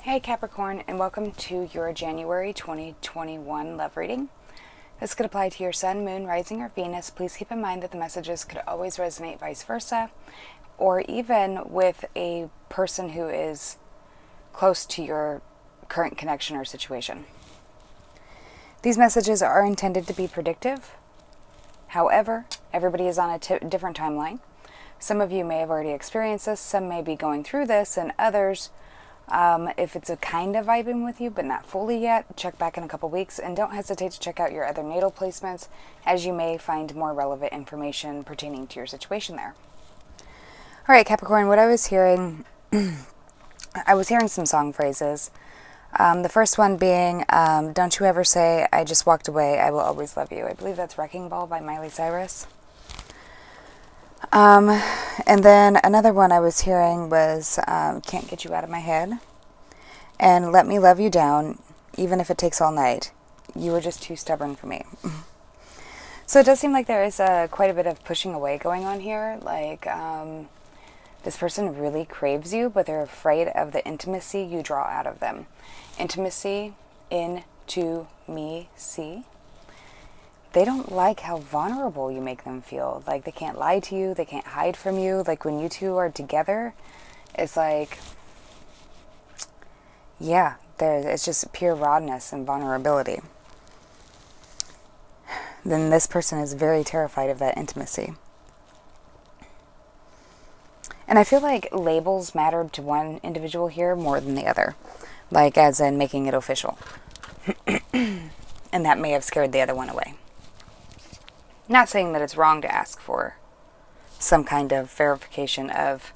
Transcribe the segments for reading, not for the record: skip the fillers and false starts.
Hey Capricorn, and welcome to your January 2021 love reading. This could apply to your Sun, Moon, Rising, or Venus. Please keep in mind that the messages could always resonate vice versa, or even with a person who is close to your current connection or situation. These messages are intended to be predictive. However, everybody is on a different timeline. Some of you may have already experienced this, some may be going through this, and others, if it's a kind of vibing with you but not fully yet, check back in a couple weeks, and don't hesitate to check out your other natal placements, as you may find more relevant information pertaining to your situation there. All right, Capricorn, what I was hearing, I was hearing some song phrases. The first one being, don't you ever say, I just walked away, I will always love you. I believe that's Wrecking Ball by Miley Cyrus. And then another one I was hearing was, can't get you out of my head. And let me love you down, even if it takes all night. You were just too stubborn for me. So it does seem like there is quite a bit of pushing away going on here. Like, this person really craves you, but they're afraid of the intimacy you draw out of them. Intimacy, into me, see. They don't like how vulnerable you make them feel. Like, they can't lie to you, they can't hide from you. Like, when you two are together, it's like, yeah, it's just pure rawness and vulnerability. Then this person is very terrified of that intimacy. And I feel like labels mattered to one individual here more than the other. Like, as in making it official. And that may have scared the other one away. Not saying that it's wrong to ask for some kind of verification of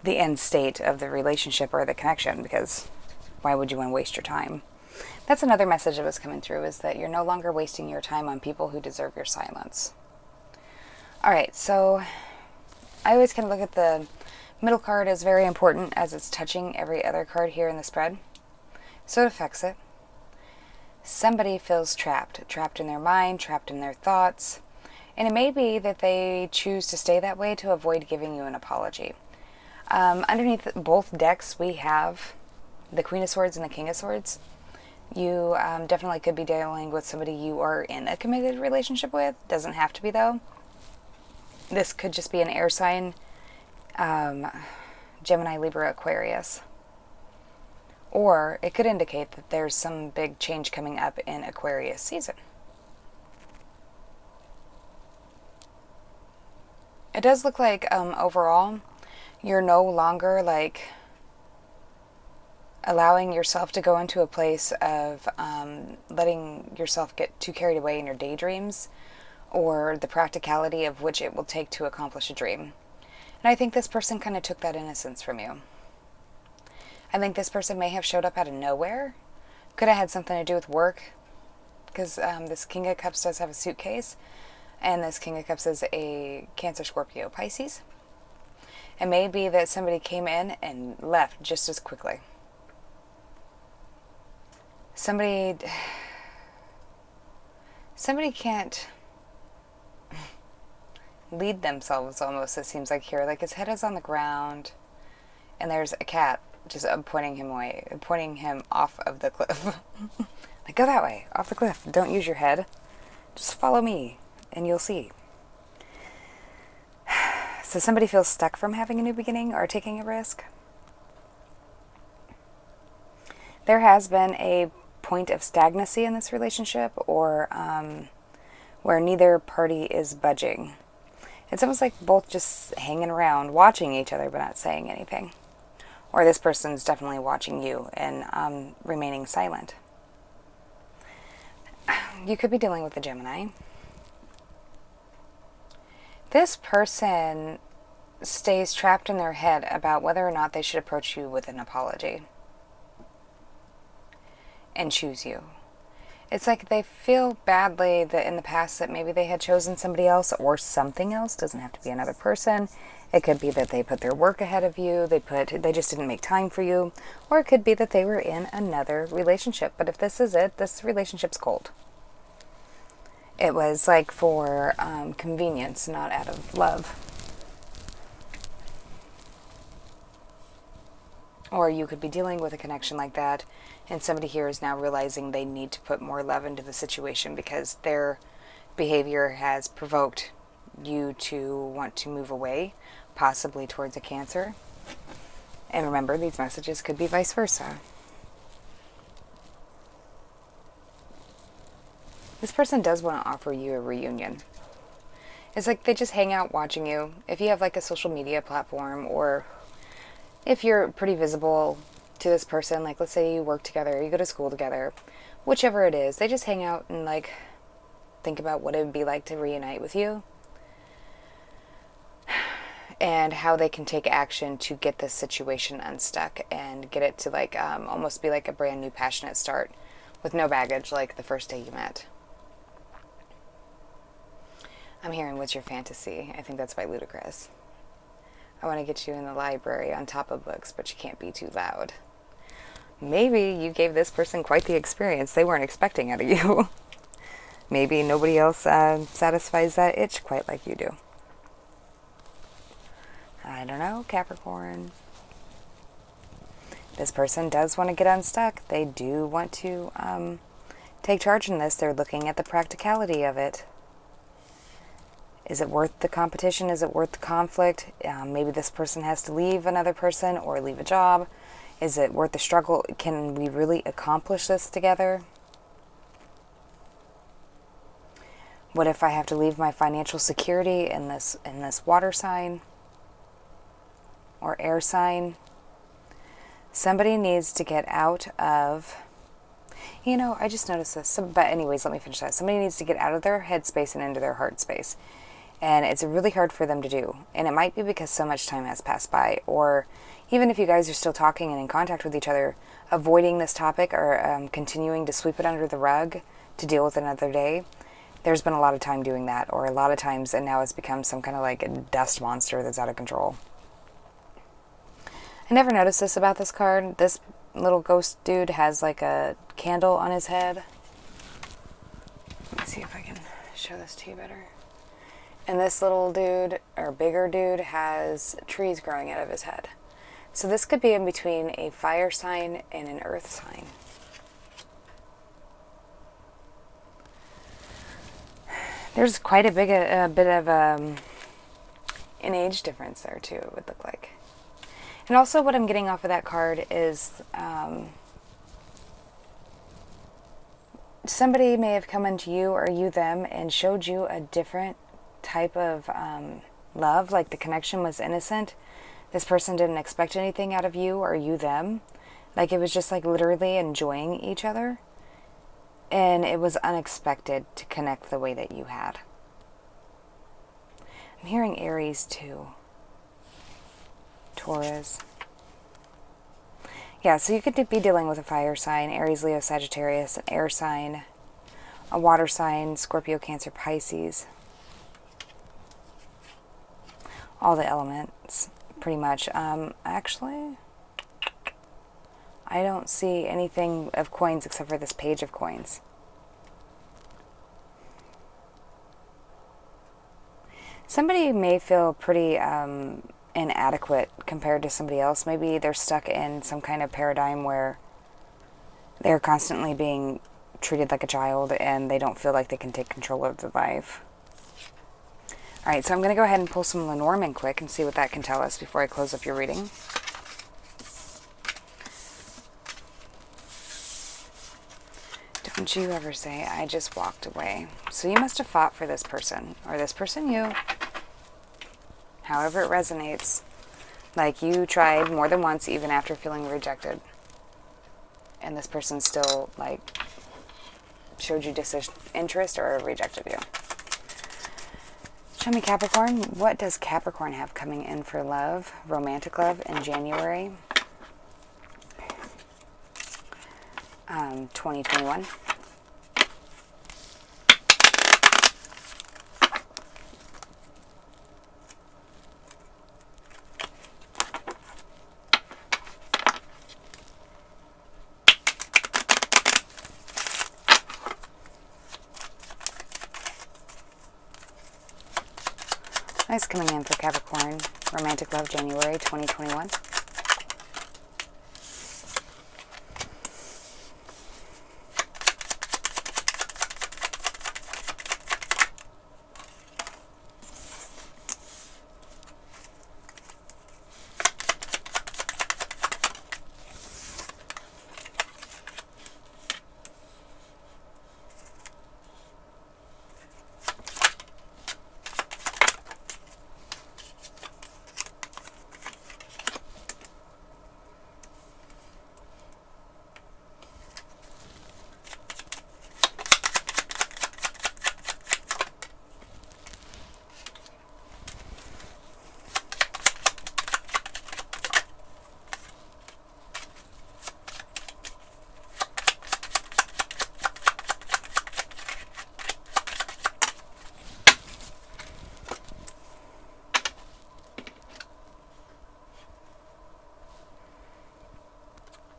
the end state of the relationship or the connection, because why would you want to waste your time? That's another message that was coming through, is that you're no longer wasting your time on people who deserve your silence. Alright, so I always kind of look at the middle card as very important, as it's touching every other card here in the spread. So it affects it. Somebody feels trapped in their mind, trapped in their thoughts, and it may be that they choose to stay that way to avoid giving you an apology. Underneath both decks, we have the Queen of Swords and the King of Swords. You definitely could be dealing with somebody you are in a committed relationship with. Doesn't have to be, though. This could just be an air sign, Gemini, Libra, Aquarius. Or it could indicate that there's some big change coming up in Aquarius season. It does look like overall you're no longer like allowing yourself to go into a place of letting yourself get too carried away in your daydreams or the practicality of which it will take to accomplish a dream. And I think this person kind of took that innocence from you. I think this person may have showed up out of nowhere. Could have had something to do with work, because this King of Cups does have a suitcase, and this King of Cups is a Cancer, Scorpio, Pisces. It may be that somebody came in and left just as quickly. Somebody can't lead themselves, almost, it seems like here. Like, his head is on the ground, and there's a cat just pointing him away, pointing him off of the cliff. Like, go that way, off the cliff. Don't use your head. Just follow me, and you'll see. So somebody feels stuck from having a new beginning or taking a risk. There has been a point of stagnancy in this relationship, or where neither party is budging. It's almost like both just hanging around, watching each other, but not saying anything. Or this person's definitely watching you and remaining silent. You could be dealing with a Gemini. This person stays trapped in their head about whether or not they should approach you with an apology and choose you. It's like they feel badly that in the past that maybe they had chosen somebody else or something else. Doesn't have to be another person. It could be that they put their work ahead of you. They just didn't make time for you. Or it could be that they were in another relationship. But if this is it, this relationship's cold. It was like for convenience, not out of love. Or you could be dealing with a connection like that, and somebody here is now realizing they need to put more love into the situation because their behavior has provoked you to want to move away, possibly towards a Cancer. And remember, these messages could be vice versa. This person does want to offer you a reunion. It's like they just hang out watching you. If you have like a social media platform, or if you're pretty visible to this person, like let's say you work together, you go to school together, whichever it is, they just hang out and like think about what it would be like to reunite with you and how they can take action to get this situation unstuck and get it to like almost be like a brand new passionate start with no baggage like the first day you met. I'm hearing What's Your Fantasy? I think that's by Ludacris. I want to get you in the library on top of books, but you can't be too loud. Maybe you gave this person quite the experience they weren't expecting out of you. Maybe nobody else satisfies that itch quite like you do. I don't know, Capricorn. This person does want to get unstuck. They do want to take charge in this. They're looking at the practicality of it. Is it worth the competition? Is it worth the conflict? Maybe this person has to leave another person or leave a job. Is it worth the struggle? Can we really accomplish this together? What if I have to leave my financial security in this water sign or air sign? Somebody needs to get out of, I just noticed this. But anyways, let me finish that. Somebody needs to get out of their head space and into their heart space. And it's really hard for them to do. And it might be because so much time has passed by. Or even if you guys are still talking and in contact with each other, avoiding this topic or continuing to sweep it under the rug to deal with another day, there's been a lot of time doing that. Or a lot of times, and now it's become some kind of like a dust monster that's out of control. I never noticed this about this card. This little ghost dude has like a candle on his head. Let me see if I can show this to you better. And this little dude, or bigger dude, has trees growing out of his head. So this could be in between a fire sign and an earth sign. There's quite a bit of an age difference there too, it would look like. And also what I'm getting off of that card is somebody may have come into you or you them and showed you a different type of love, like the connection was innocent. This person didn't expect anything out of you or you them. Like it was just like literally enjoying each other. And it was unexpected to connect the way that you had. I'm hearing Aries too. Taurus. Yeah, so you could be dealing with a fire sign, Aries, Leo, Sagittarius, an air sign, a water sign, Scorpio, Cancer, Pisces. All the elements, pretty much. Actually, I don't see anything of coins except for this page of coins. Somebody may feel pretty inadequate compared to somebody else. Maybe they're stuck in some kind of paradigm where they're constantly being treated like a child and they don't feel like they can take control of their life. Alright, so I'm going to go ahead and pull some Lenormand quick and see what that can tell us before I close up your reading. Don't you ever say, I just walked away. So you must have fought for this person, or this person you. However it resonates. Like you tried more than once even after feeling rejected. And this person still, like, showed you disinterest or rejected you. Show me Capricorn. What does Capricorn have coming in for love, romantic love, in January 2021? Nice coming in for Capricorn. Romantic love, January 2021.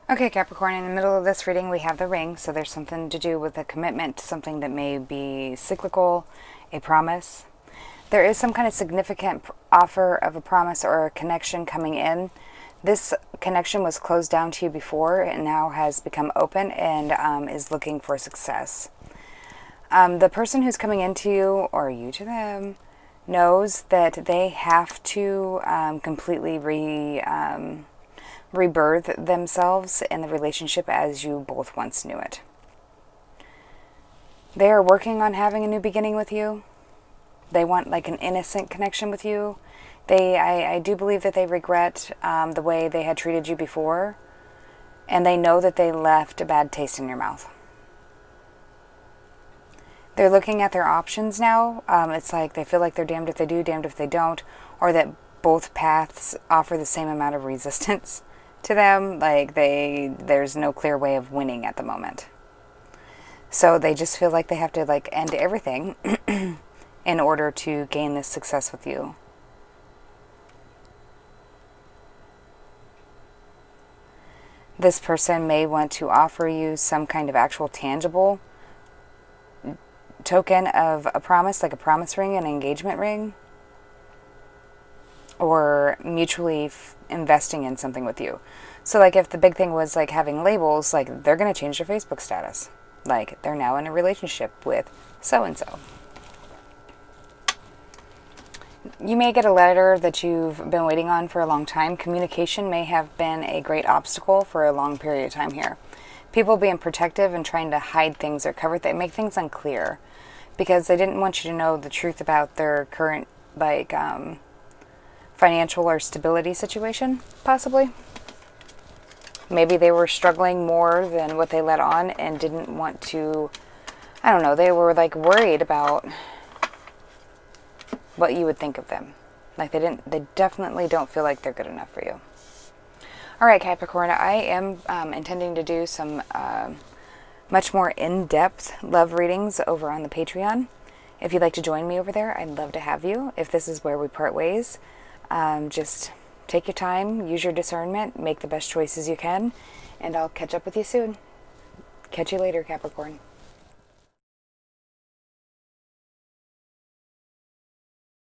Okay, Capricorn, in the middle of this reading we have the ring, so there's something to do with a commitment, something that may be cyclical, a promise. There is some kind of significant offer of a promise or a connection coming in. This connection was closed down to you before and now has become open and is looking for success. The person who's coming into you, or you to them, knows that they have to completely rebirth themselves in the relationship as you both once knew it. They are working on having a new beginning with you. They want like an innocent connection with you. I do believe that they regret the way they had treated you before, and they know that they left a bad taste in your mouth. They're looking at their options now. It's like they feel like they're damned if they do, damned if they don't, or that both paths offer the same amount of resistance to them. Like there's no clear way of winning at the moment. So they just feel like they have to like end everything in order to gain this success with you. This person may want to offer you some kind of actual tangible token of a promise, like a promise ring, an engagement ring, or mutually investing in something with you. So like if the big thing was like having labels, like they're going to change their Facebook status. Like they're now in a relationship with so-and-so. You may get a letter that you've been waiting on for a long time. Communication may have been a great obstacle for a long period of time here. People being protective and trying to hide things or cover things, make things unclear, because they didn't want you to know the truth about their current like financial or stability situation, possibly. Maybe they were struggling more than what they let on and didn't want to, I don't know, they were like worried about what you would think of them. Like they definitely don't feel like they're good enough for you. All right, Capricorn, I am intending to do some much more in-depth love readings over on the Patreon. If you'd like to join me over there, I'd love to have you. If this is where we part ways, just take your time, use your discernment, make the best choices you can, and I'll catch up with you soon. Catch you later, Capricorn.